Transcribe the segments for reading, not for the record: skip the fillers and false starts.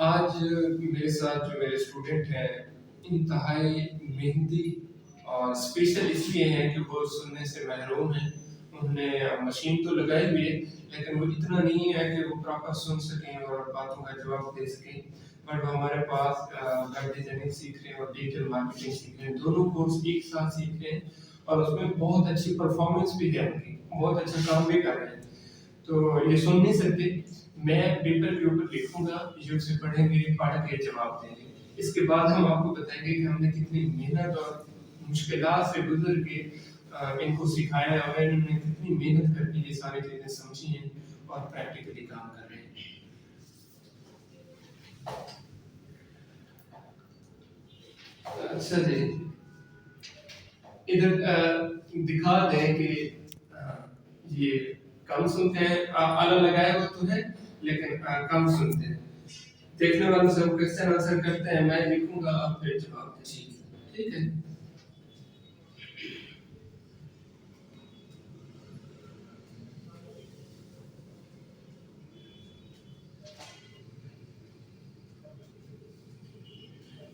आज मेरे साथ जो मेरे स्टूडेंट हैं, इंतहाई मेहनती और स्पेशल इसलिए हैं कि वो सुनने से महरूम हैं। उन्होंने मशीन तो लगाई हुई है, लेकिन वो इतना नहीं है कि वो प्रॉपर सुन सकें और बातों का जवाब दे सकें। बट वो हमारे पास वेब डिज़ाइनिंग सीख रहे हैं और डिजिटल मार्केटिंग सीख रहे हैं। दोनों कोर्स एक साथ सीख रहे हैं और उसमें बहुत अच्छी परफॉर्मेंस भी है उनकी, बहुत अच्छा काम भी कर रहे हैं। तो ये सुन नहीं सकते। मैं पेपर के ऊपर लिखूंगा, यूट्यूब से पढ़ेंगे, पढ़ के जवाब देंगे। इसके बाद हम आपको बताएंगे कि हमने कितनी मेहनत और मुश्किलात से गुजर के इनको सिखाया है और इन्होंने कितनी मेहनत करके ये सारी चीजें समझी हैं और प्रैक्टिकली काम कर रहे हैं। अच्छा जी, इधर दिखा दें कि ये कम सुनते हैं। आला लगाया हुआ तो है, लेकिन कम सुनते हैं। देखने वाले सब क्वेश्चन आंसर करते हैं, मैं लिखूंगा, आप फिर जवाब दीजिए। ठीक है।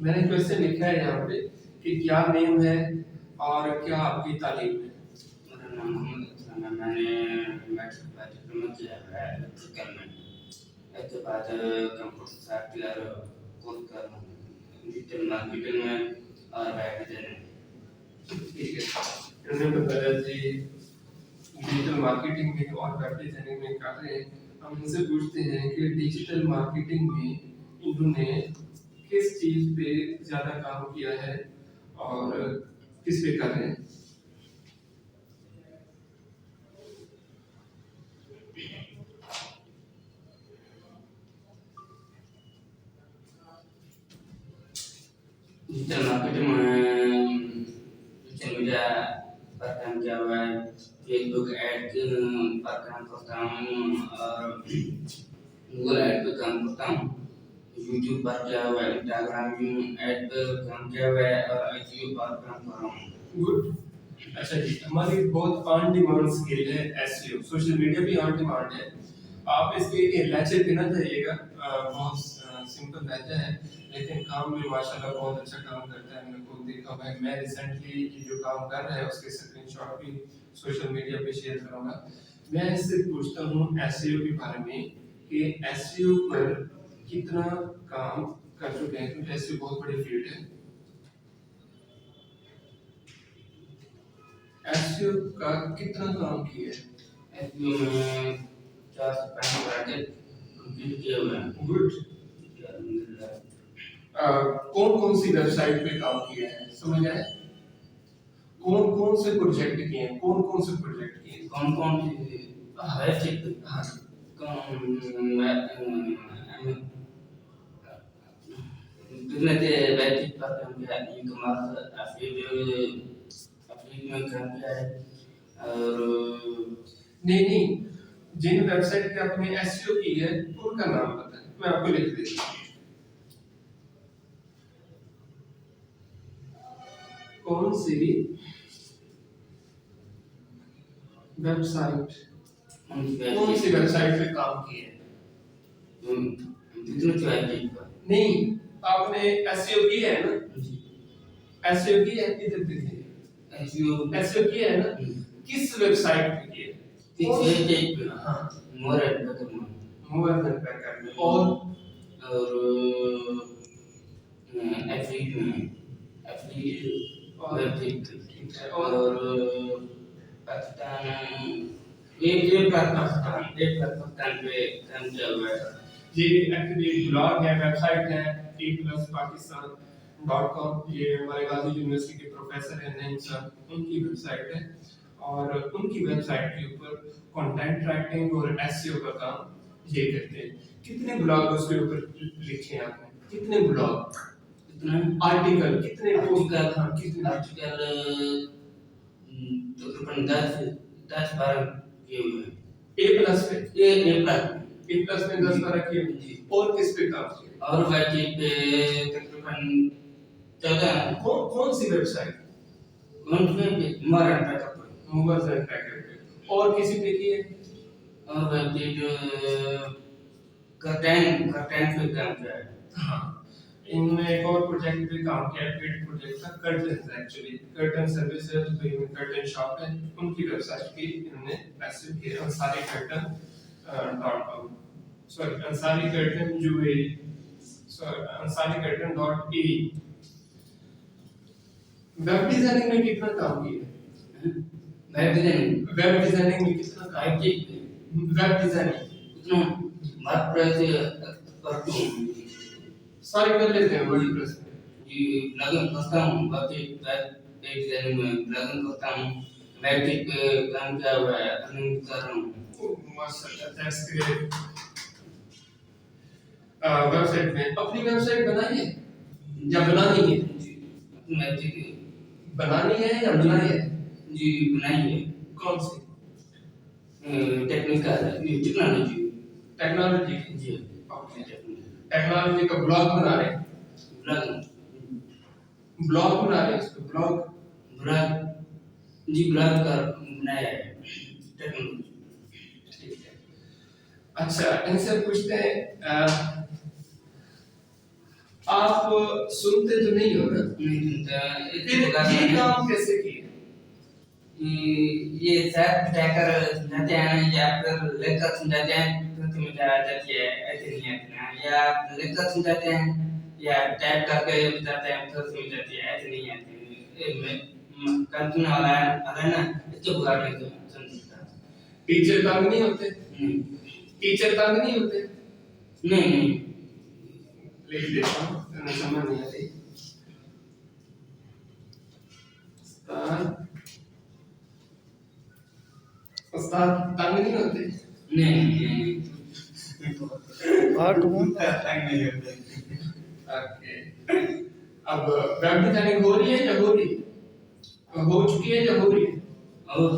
मैंने क्वेश्चन लिखा है यहाँ पे कि क्या नेम है और क्या आपकी तालीम है। मेरा नाम मोहम्मद इस्लाम है। मैंने मैट्रिक का डिप्लोमा किया है इलेक्ट्रिकल में। इसके बाद कंप्यूटर सॉफ्टवेयर कोर्स कर रहा हूँ डिजिटल मार्केटिंग में और वेब डिजाइनिंग। ठीक है, उन्होंने बताया जी डिजिटल मार्केटिंग में और वेब डिजाइनिंग में कर रहे हैं। हम इनसे पूछते हैं कि डिजिटल मार्केटिंग में इन्होंने किस चीज पे ज्यादा काम किया है और किस पे कर रहे हैं। डिजिटल मार्केटिंग में सोशल मीडिया पर काम किया हुआ है। फेसबुक ऐड पर काम करता हूँ और गूगल ऐड पे काम करता हूँ। यूट्यूब पर किया हुआ है, इंस्टाग्राम ऐड पे काम किया हुआ है और एसईओ पर काम कर रहा हूँ। गुड। अच्छा जी, हमारी बहुत ऑन डिमांड स्किल है एसईओ। सोशल मीडिया भी ऑन डिमांड है। आप इसके लहजे पे ना जाइएगा, बहुत सिंपल लहजा है, लेकिन काम में माशाल्लाह बहुत अच्छा काम करता है। मैंने खुद देखा हुआ है। मैं रिसेंटली ये जो काम कर रहा है उसके स्क्रीनशॉट भी सोशल मीडिया पे शेयर करूंगा। मैं इससे पूछता हूँ एसईओ के बारे में कि एसईओ पर कितना काम कर चुके हैं, क्योंकि एसईओ बहुत बड़ी फील्ड है। एसईओ का कितना काम किया है। एसईओ में 4 से 5 प्रोजेक्ट कंप्लीट किए हुए हैं। गुड। कौन कौन सी वेबसाइट पे काम किया है, समझ आए। कौन कौन से प्रोजेक्ट किए हैं, कौन कौन से प्रोजेक्ट किए हैं। कौन कौन सी वेबसाइट पे हाँ, बिजनेस वेबसाइट पर काम किया है। ई कॉमर्स अफीलिएट में काम किया है और नहीं नहीं, जिन वेबसाइट पे आपने एसईओ की है उनका नाम बताएं, मैं आपको लिख देता हूँ। कौन सी वेबसाइट, कौन सी वेबसाइट पे काम किया है। बिजनेस वेबसाइट पर नहीं, आपने एसईओ की है ना, एसईओ की है, इधर देखिए। एसईओ की है ना, किस वेबसाइट पे की है। किस वेबसाइट पे। हाँ, मोर एड करना मोबाइल में कर में और एफिलिएट और वेबसाइट ठीक है। और पाकिस्तान एक पाकिस्तान पे काम किया हुआ है। ये एक्चुअली ब्लॉग है, वेबसाइट है a+pakistan.com। ये हमारे गाजी यूनिवर्सिटी के प्रोफेसर हैं नईम सर, उनकी वेबसाइट है और उनकी वेबसाइट के ऊपर कंटेंट राइटिंग और एसईओ का काम ये करते हैं। कितने ब्लॉग उसके ऊपर लिखे हैं आपने, कितने ब्लॉग, कितना आर्टिकल, कितने पोस्ट, आर्टिकल कितने आर्टिकल तकरीबन 10-12 किए हुए हैं। ए प्लस में 10-12 किए हुए। और किस पे काम किया और वेबसाइट पे तकरीबन 14। कौन सी वेबसाइट, कौन से मोबाइल मोबाइल ट्रैकर पे, और किसी पे किए। और वेबसाइट कर्टेन पे काम किया है। हाँ, इनमें एक और प्रोजेक्ट पे काम किया है, पेड प्रोजेक्ट था कर्टन, एक्चुअली कर्टन सर्विस है, दुबई में कर्टन शॉप है, उनकी वेबसाइट की इन्होंने पैसे किए, Ansari curtain .com, sorry Ansari curtain UAE, sorry Ansari curtain .ae। Web designing में कितना काम किया? वेब डिजाइनिंग में कितना काम किया? वेब डिजाइनिंग उतना वर्डप्रेस करता हूँ सारे कर लेते हैं वर्डप्रेस में। जी, प्लगइन करता हूँ, बाकी वेब डिजाइनिंग में प्लगइन करता हूँ, वेबसाइट पे काम किया हुआ है, अर्निंग कर रहा हूँ। माशाल्लाह, दैट्स ग्रेट। वेबसाइट में अपनी वेबसाइट बनाई है या बनानी है? अपनी वेबसाइट बनानी है या बनाई है? जी बनाई है। कौन सी? टेक्निकल टेक्नोलॉजी टेक्नोलॉजी की? जी ओके, टेक्नोलॉजी का ब्लॉग बना रहे हैं? ब्लॉग बना रहे हैं, इसको ब्लॉग ब्लॉग जी ब्लॉग का बनाया है टेक्नोलॉजी। ठीक है। अच्छा, इनसे पूछते हैं आप सुनते तो नहीं हो ना? नहीं सुनता। फिर ये काम कैसे किए? ये सब ट्रैकर जाते हैं या फिर लेकर जाते हैं तो तुम्हें क्या जाती है ऐसे नहीं आती ना, या लेकर जाते हैं या टाइप करके बताते हैं तो तुम्हें जाती है ऐसे नहीं आती। कंपनी वाला है ना, इसको बुला के तो समझता। टीचर तंग नहीं होते? नहीं टीचर तंग नहीं होते? नहीं लिख देता हूँ, समझ नहीं आती। उस्ताद तंग नहीं होते? नहीं तंग नहीं होते। ओके, अब वेब डिजाइनिंग हो रही है या हो रही है? हो चुकी है या हो रही है? और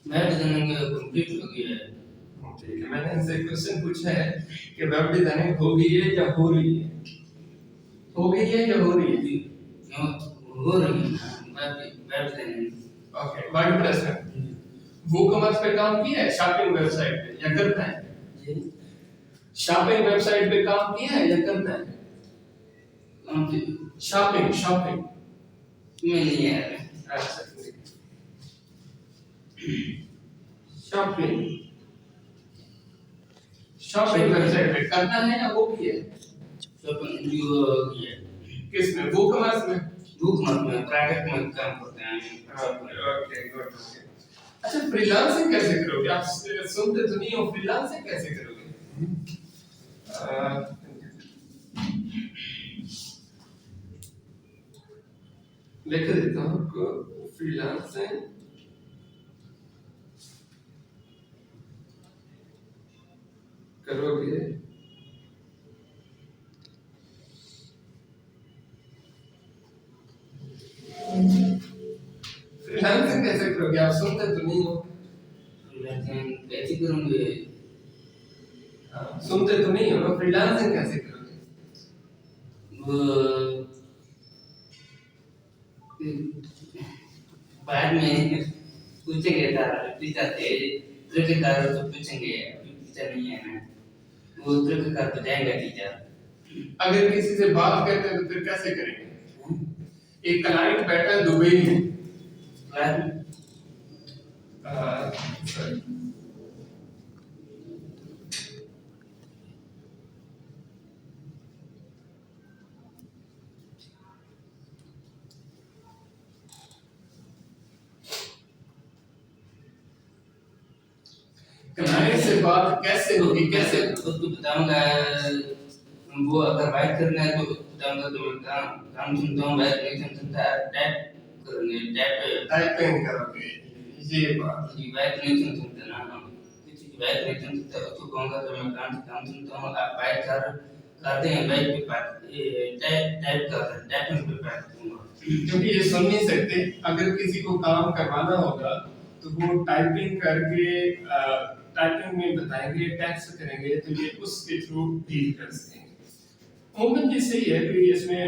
वेब डिजाइनिंग कंप्लीट हो गया है। ठीक है, मैंने इनसे क्वेश्चन पूछा है कि वेब डिजाइनिंग हो गई है या हो रही है? हो गई है या हो रही है? हो रही है वेब डिजाइनिंग। ओके, वर्डप्रेस में वो कॉमर्स पे काम किया है, शॉपिंग वेबसाइट पे, या करना है? जी शॉपिंग वेबसाइट पे काम किया है या करना है? शॉपिंग शॉपिंग में नहीं है। अच्छा, शॉपिंग शॉपिंग वेबसाइट पे करना है या वो किया है? शॉपिंग जो किया किस में? वो कॉमर्स में? बुक में प्राइवेट में काम करते हैं। Okay good. अच्छा, फ्रीलांसिंग कैसे करोगे? आप सुनते तो नहीं हो, फ्रीलांसिंग कैसे करोगे? लिख देता हूँ आपको, फ्रीलांसिंग करोगे फ्रीलांसिंग कैसे करोगे? आप सुनते तो नहीं हो। फ्रीलांसिंग कैसे करूँगे? सुनते तो नहीं हो ना, फ्रीलांसिंग कैसे करोगे? वो बाद में पूछेंगे टीचर से, टीचर तो पूछेंगे, टीचर नहीं है ना, वो टीचर बताएंगे टीचर। अगर किसी से बात करते हैं तो फिर कैसे करेंगे? एक क्लाइंट बैठा है दुबई में, sorry, क्लाइंट से बात कैसे होगी? कैसे उसको बताऊंगा, वो अगर बात करना है तो बताऊंगा तो मैं काम सुनता हूँ, बात नहीं सुनता टाइप करेंगे, टाइपिंग करोगे? ये बात जी बात नहीं सुनता ना, किसी की बात नहीं सुनता उसको कहूँगा तो मैं काम सुनता हूँ, आप बात करते हैं, बात पे बात टाइप करते हैं, टाइपिंग पे बात करूँगा। क्योंकि ये सुन नहीं सकते। अगर किसी को काम करवाना होगा तो वो टाइपिंग करके टाइपिंग में बताएंगे, टेक्स्ट करेंगे, तो ये उसके थ्रू डील कर सकेंगे। अमूमन ये सही है, कोई इसमें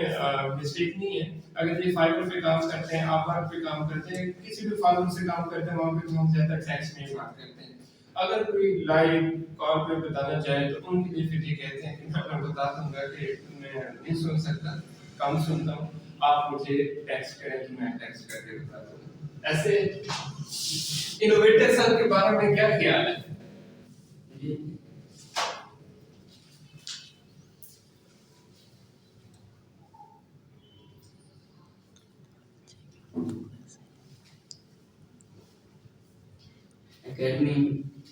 मिस्टेक नहीं है। अगर ये फाइबर पे काम करते हैं, आप वर्क पे काम करते हैं, किसी भी फार्म से काम करते हैं, वहाँ पे तो हम ज़्यादा टेक्स्ट में ही बात करते हैं। अगर कोई लाइव कॉल पे बताना चाहे तो उनके लिए फिर ये कहते हैं कि मैं बता दूंगा कि मैं नहीं सुन सकता, कम सुनता हूँ, आप मुझे टेक्स्ट करें तो मैं टेक्स्ट करके बता दूंगा। ऐसे इनोवेटर सन के बारे में क्या ख्याल है? जी। एकेडमी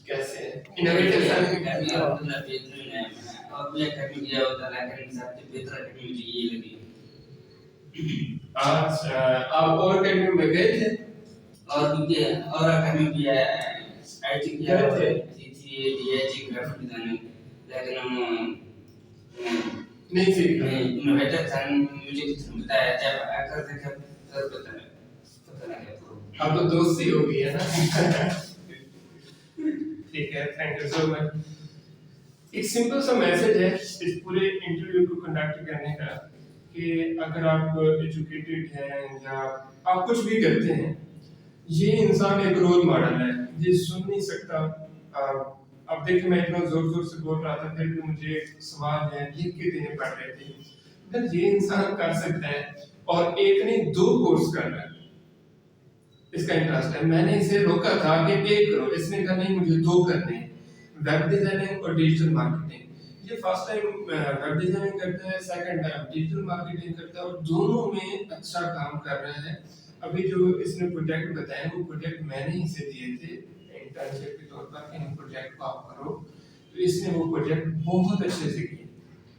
कैसे इनोवेटर सन एकेडमी अब्दुल्ला बेहतरीन है। और भी एकेडमी गया होता है, एकेडमी साहब से बेहतर एकेडमी मुझे ये लगी। अच्छा, आप और अकेडमी में गए थे? और भी गया, और एकेडमी भी है, आईटी किया गए हुआ थे? है, सीसीए, डीआईजी, ग्राफिक डिजाइनिंग, लेकिन हम नहीं सीखा। इनोवेटर सन मुझे कुछ बताया जब आकर देखा सर पता लगा तो अब तो दोस्ती हो गई है ना। ठीक है, थैंक यू सो मच। एक सिंपल सा मैसेज है इस पूरे इंटरव्यू को कंडक्ट करने का कि अगर आप एजुकेटेड हैं या आप कुछ भी करते हैं, ये इंसान एक रोल मॉडल है, ये सुन नहीं सकता। अब देखिए, मैं इतना जोर जोर से बोल रहा था, फिर भी मुझे सवाल है लिख के देने पड़ रहे थे। अगर ये इंसान कर सकता है और एक नहीं 2 कोर्स कर रहा है, इसका इंटरेस्ट है, मैंने इसे रोका था कि 1 करो, इसने कहा नहीं मुझे 2 करने हैं, वेब डिजाइनिंग और डिजिटल मार्केटिंग। ये फर्स्ट टाइम वेब डिजाइनिंग करता है, सेकंड टाइम डिजिटल मार्केटिंग करता है और दोनों में अच्छा काम कर रहा है। अभी जो इसने प्रोजेक्ट बताया वो प्रोजेक्ट मैंने इसे दिए थे इंटर्नशिप के तौर पर, इन प्रोजेक्ट को आप करो, तो इसने वो प्रोजेक्ट बहुत अच्छे से किए।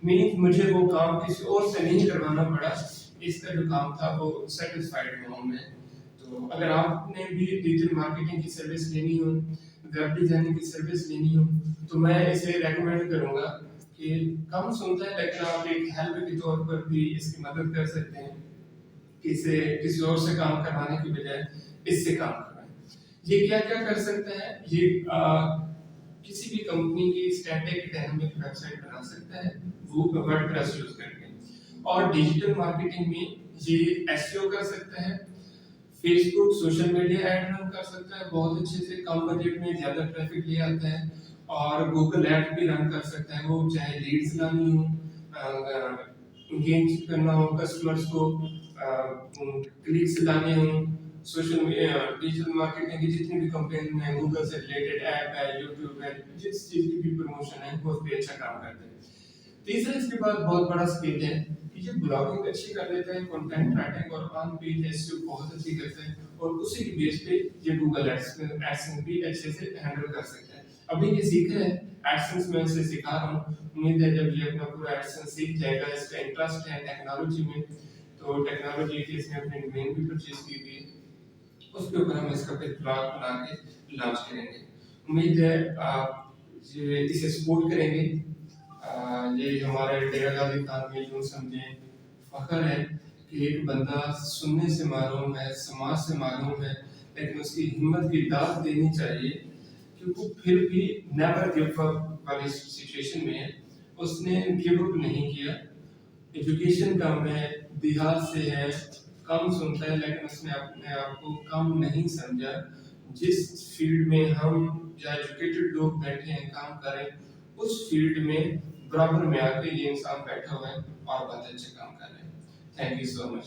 मीन मुझे वो काम किसी और से नहीं करवाना पड़ा, इसका जो काम था वो सेटिस्फाइड हूँ मैं। तो अगर आपने भी डिजिटल मार्केटिंग की सर्विस लेनी हो, वेब डिजाइनिंग की सर्विस लेनी हो, तो मैं इसे रेकमेंड करूंगा कि कम सुनता है लेकिन आप एक हेल्प के तौर पर भी इसकी मदद कर सकते हैं, कि इसे किसी और से काम करवाने की बजाय इससे काम करवाएं। ये क्या क्या कर सकता है, ये किसी भी कंपनी की स्टैटिक डायनामिक वेबसाइट बना सकता है वो वर्डप्रेस यूज करके, और डिजिटल मार्केटिंग में ये एसईओ कर सकता है, Facebook social media ad run कर सकता है बहुत अच्छे से, कम बजट में ज्यादा ट्रैफिक ले आता है, और गूगल एड भी रन कर सकता है, वो चाहे लीड्स लानी हो, एंगेज करना हो कस्टमर्स को, क्लिक्स लाने हो, सोशल डिजिटल मार्केटिंग की जितनी भी कंपनी है, गूगल से रिलेटेड ऐप है, यूट्यूब है, जिस चीज की भी प्रमोशन है वो उस पे अच्छा काम करते हैं। तीसरा इसके बाद बहुत बड़ा स्किल है कि ये ब्लॉगिंग अच्छी कर लेता है, कंटेंट राइटिंग और ऑन पेज एसईओ बहुत अच्छी करता है, और उसी के बेस पे ये गूगल एडसेंस भी अच्छे से हैंडल कर सकता है। अभी ये सीख रहा है, एडसेंस में इसे सिखा रहा हूँ, उम्मीद है जब ये अपना पूरा एडसेंस सीख जाएगा, इसका इंटरेस्ट है टेक्नोलॉजी में, तो टेक्नोलॉजी की इसने अपनी डोमेन भी परचेज की हुई है, उसके ऊपर हम इसका फिर ब्लॉग बना के लॉन्च करेंगे। उम्मीद है आप ये इसे सपोर्ट करेंगे। ये हमारे डेरा गाजी खान में यूं समझे फखर है कि एक बंदा सुनने से मालूम है, समाज से मालूम है, लेकिन उसकी हिम्मत की दाद देनी चाहिए कि वो फिर भी नेवर गिव अप वाली सिचुएशन में है, उसने गिव अप नहीं किया। एजुकेशन कम है, बिहार से है, कम सुनता है, लेकिन उसने अपने आप को कम नहीं समझा। जिस फील्ड में हम या एजुकेटेड लोग बैठे हैं काम करें, उस फील्ड में बराबर में आके ये इंसान बैठा हुआ है और बहुत अच्छे काम कर रहे हैं। Thank you so much.